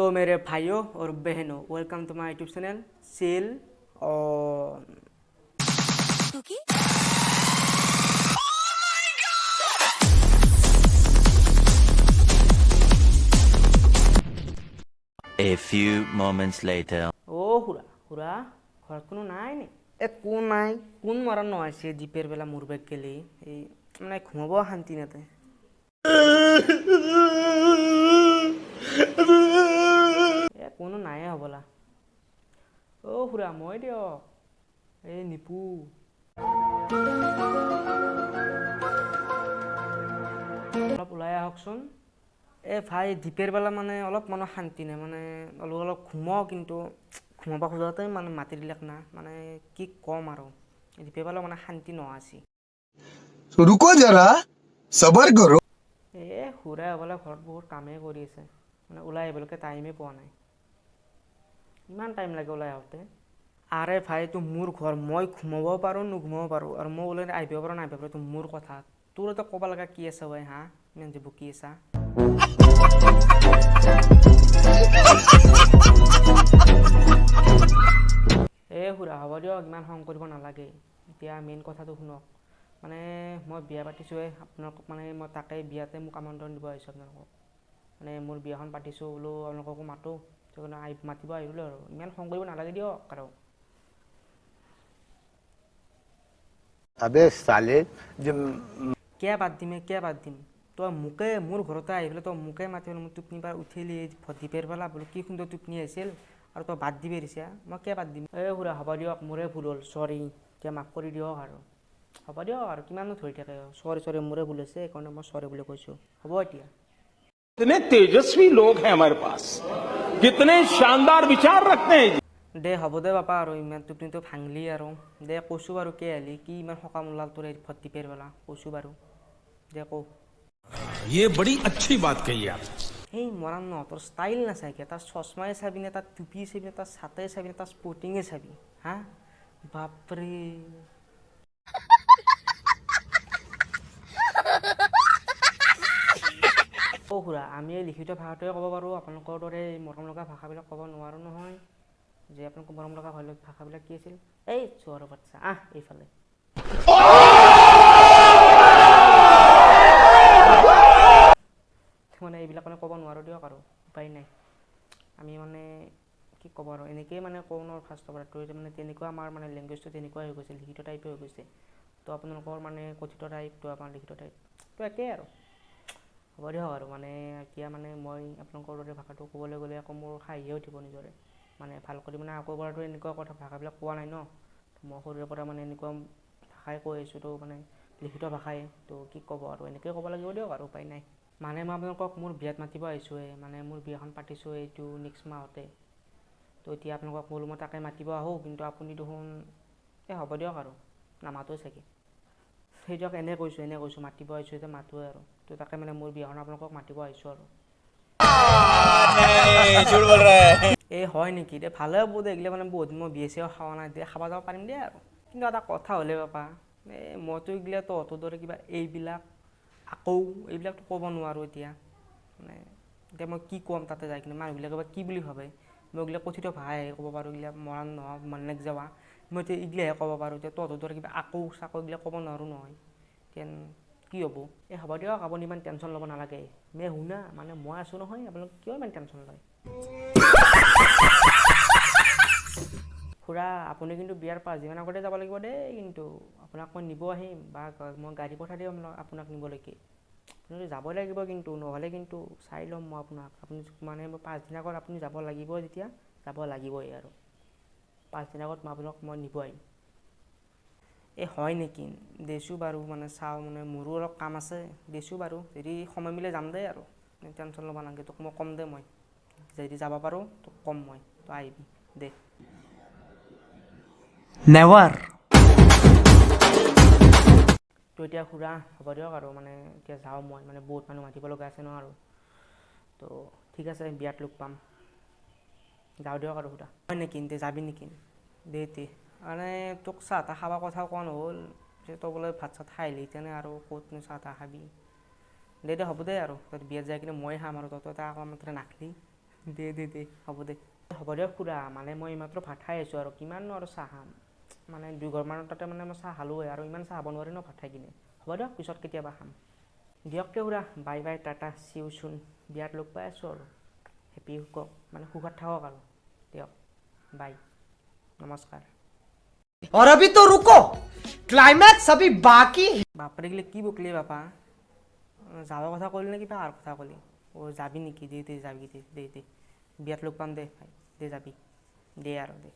तो मेरे भाइयों और बहनों, welcome to my YouTube channel chill on. A few moments later. খুৰা খুৰা ঘৰত কোনো নাই নি? একো নাই, কোন মৰণ নহৈছে জীপেৰ বেলা মোৰ বেগ গেলি এই মানে ঘুমাব শান্তি নাতে। কোনো নাইয়ে হ'বলা। খুৰা মই দিয়ক, এই নিপু। অলপ ওলাই আহকচোন। ভাই দ্বীপেৰ বেলা মানে অলপ মনৰ শান্তি নাই, মানে অলপ ঘুমাও, কিন্তু ঘুমাব খোজাতে মানে মাতি দিলাক না, মানে কি কম আৰু দ্বীপেৰ বেলা মানে শান্তি নহৈছি। रुको जरा सबर करो। খুৰাই হ'বলে ঘৰত বহুত কামেই কৰি আছে, মানে ওলাই আহিবলৈকে টাইমেই পোৱা নাই। ইমান টাইম লাগে ওলাই আহোঁতে। আৰে ভাই এইটো মোৰ ঘৰ, মই ঘুমাব পাৰোঁ নুঘুমাব পাৰোঁ, আৰু মই ওলাই আহিব পাৰোঁ নাহিব পাৰোঁ, এইটো মোৰ কথা। তোৰ এটা ক'ব লগা কি আছে ভাই? হা ইমান যে বকি আছা? খুৰা হ'ব দিয়ক, ইমান খং কৰিব নালাগে। এতিয়া মেইন কথাটো শুনক, মানে মই বিয়া পাতিছোঁৱে আপোনালোকক, মানে মই তাকে বিয়াতে মোক আমন্ত্ৰণ দিব আহিছোঁ আপোনালোকক। মানে মোৰ বিয়াখন পাতিছোঁ বোলো, আপোনালোককো মাতোঁ, মাতিব আহিলোঁ আৰু। ইমান খং কৰিব নালাগে দিয়ক আৰু। अबे साले কিয় বাদ দিম? তই মোকে মোৰ ঘৰতে আহি পেলাই তই মোকে মাতি পেলাই মোক টোপনি পৰা উঠিলি দ্বীপেৰ পেলা বোলো, কি সুন্দৰ টোপনি আহিছিল, আৰু তই বাদ দিবি দিছা? মই কিয় বাদ দিম? খুৰা হ'ব দিয়ক, মোৰে ভুল হ'ল, চৰি, এতিয়া মাফ কৰি দিয়ক আৰু। হ'ব দিয়ক আৰু, কিমাননো ধৰি থাকে? চৰি মোৰে ভুল হৈছে, সেইকাৰণে মই চৰি বুলি কৈছোঁ। হ'ব এতিয়া। कितने तेजस्वी लोग हैं हमारे पास, कितने शानदार विचार रखते हैं। দে হ'ব দে বাপা, আৰু ইমান টোপনিটো ভাঙলি আৰু। দে কৈছোঁ বাৰু, কে আহিলি কি ইমান সকাম ওলাল তোৰ দ্বীপেৰ বেলা? কৈছোঁ বাৰু, দে কওঁ। ये बड़ी अच्छी बात कही आप। সেই মৰাণ ন, তোৰ ষ্টাইল নাচাকে, তাৰ চশমাই চাবি নে, তাৰ টুপি চাবি নে, তাৰ ছাতে চাবি নে, তাৰ স্পৰ্টিঙে চাবি? হা বাপৰে। খুৰা আমি এই লিখিত ভাষাটোৱে ক'ব পাৰোঁ, আপোনালোকৰ দৰে মৰম লগা ভাষাবিলাক ক'ব নোৱাৰোঁ নহয়। যে আপোনালোকৰ মৰম লগা ভাষাবিলাক কি আছিল? এই চোৰৰ বাচ্চা, এইফালে। মানে এইবিলাক মানে ক'ব নোৱাৰোঁ দিয়ক আৰু, উপায় নাই। আমি মানে কি ক'ব আৰু, এনেকেই মানে কওঁ ন ফাৰ্ষ্টৰ পৰা। তো মানে তেনেকুৱা আমাৰ মানে লেংগুৱেজটো তেনেকুৱাই হৈ গৈছে, লিখিত টাইপে হৈ গৈছে। তো আপোনালোকৰ মানে কথিত টাইপ, তো আমাৰ লিখিত টাইপ তো একেই আৰু। হ'ব দিয়ক আৰু, মানে এতিয়া মানে মই আপোনালোকৰ দৰে ভাষাটো ক'বলৈ গ'লে আকৌ মোৰ হাঁহিয়ে উঠিব নিজৰে। মানে ভাল কৰি মানে আকৌ পৰাতো এনেকুৱা কথা ভাষাবিলাক কোৱা নাই ন, মই সৰুৰে পৰা মানে এনেকুৱা ভাষাই কৈ আহিছোঁ, তো মানে লিখিত ভাষাই, তো কি ক'ব আৰু, এনেকৈ ক'ব লাগিব দিয়ক আৰু, উপায় নাই। মানে মই আপোনালোকক মোৰ বিয়াত মাতিব আহিছোঁৱে, মানে মোৰ বিয়াখন পাতিছোঁ এইটো নেক্সট মাহতে। তো এতিয়া আপোনালোকক বোলো মই তাকে মাতিব আহোঁ, কিন্তু আপুনি দেখোন হ'ব দিয়ক আৰু, নামাতোৱে চাগে। সেই দিয়ক, এনেই কৈছোঁ মাতিব আহিছোঁ, এতিয়া মাতোৱে আৰু। তো তাকে মানে মোৰ বিয়াখন আপোনালোকক মাতিব আহিছোঁ আৰু। হয় নেকি? দে ভালে হ'ব দে, এইগিলা মানে বহুত মই বিয়া চিয়াও খাৱা নাই, দে খাব যাব পাৰিম দে আৰু। কিন্তু এটা কথা হ'লে পাপা, মইতো এইগিলা তহঁতৰ দৰে কিবা এইবিলাকতো ক'ব নোৱাৰোঁ এতিয়া। মানে এতিয়া মই কি ক'ম তাতে যাই কিনে, মানুহবিলাকে বা কি বুলি ভাবে? মই এইগিলা কথিত ভাষাহে ক'ব পাৰোঁ, এইগিলা মৰাণ নহয় মাননেক যাৱা, মই এতিয়া এইগিলাহে ক'ব পাৰোঁ। এতিয়া তহঁতৰ দৰে কিবা এইবিলাক ক'ব নোৱাৰোঁ নহয়। এতিয়া কি হ'ব? হ'ব দিয়ক, আপুনি ইমান টেনশ্যন ল'ব নালাগে। শুনা, মানে মই আছোঁ নহয়, আপোনালোকে কিয় ইমান টেনশ্যন লয়? খুৰা আপুনি কিন্তু বিয়াৰ 5 দিনমান আগতে যাব লাগিব দেই, কিন্তু আপোনাক মই নিব আহিম, বা মই গাড়ী পঠাই দিম আপোনাক নিবলৈকে। আপুনি যাব লাগিব কিন্তু, নহ'লে কিন্তু চাই ল'ম মই আপোনাক। আপুনি মানে 5 দিন আগত আপুনি যাব লাগিব, যেতিয়া যাব লাগিবই আৰু। 5 দিন আগত মই আপোনাক নিব আহিম। হয় নেকি? দেছোঁ বাৰু, মানে চাওঁ, মানে মোৰো অলপ কাম আছে, দেছোঁ বাৰু। যদি সময় মিলে যাম দেই আৰু, টেনশ্যন ল'ব নালাগে। তোক মই ক'ম দে, মই যদি যাব পাৰোঁ তোক ক'ম, মই তই আহিবি দে। নেভাৰ। তো এতিয়া খুৰা হ'ব দিয়ক আৰু, মানে এতিয়া যাওঁ মই, মানে বহুত মানুহ মাতিব লগা আছে ন আৰু। তো ঠিক আছে, বিয়াত লগ পাম, যাওঁ দিয়ক আৰু খুৰা। হয় নেকি? যাবি নেকি? দে মানে তোক চাহ তাহ খাব কথা কোৱা নহ'ল, যে তই বোলে ভাত চাত খাই আহিলি, তেনে আৰু ক'তনো চাহ তাহ খাবি। দে হ'ব দে আৰু, তই বিয়াত যাই কিনে মই খাম আৰু, তই আকৌ আমাৰ তাতে নাখলি। দে হ'ব দে হ'ব দিয়ক খুৰা মানে মই এইমাত্ৰ ভাত খাই আছোঁ আৰু কিমাননো আৰু চাহ খাম মানে 2 ঘৰমানৰ তাতে মানে মই চাহ খালোঁৱে আৰু ইমান চাহ খাব নোৱাৰি ন ভাত খাই কিনে হ'ব দিয়ক পিছত কেতিয়াবা খাম দিয়ক তে খুৰা বাই বাই টাটা চিউ চুন বিয়াত লগ পাই আছোঁ আৰু হেপী হুকক মানে সুখত থাকক আৰু দিয়ক বাই নমস্কাৰ और अभी तो रुको क्लाइमैक्स अभी बाकी है। বাপৰে গিলে কি বকলি বাপা যাবৰ কথা ক'লি নে কিবা আৰু কথা ক'লি যাবি নেকি দে যাবি দে বিয়াত লগ পাম দে ভাই দে যাবি দে আৰু দে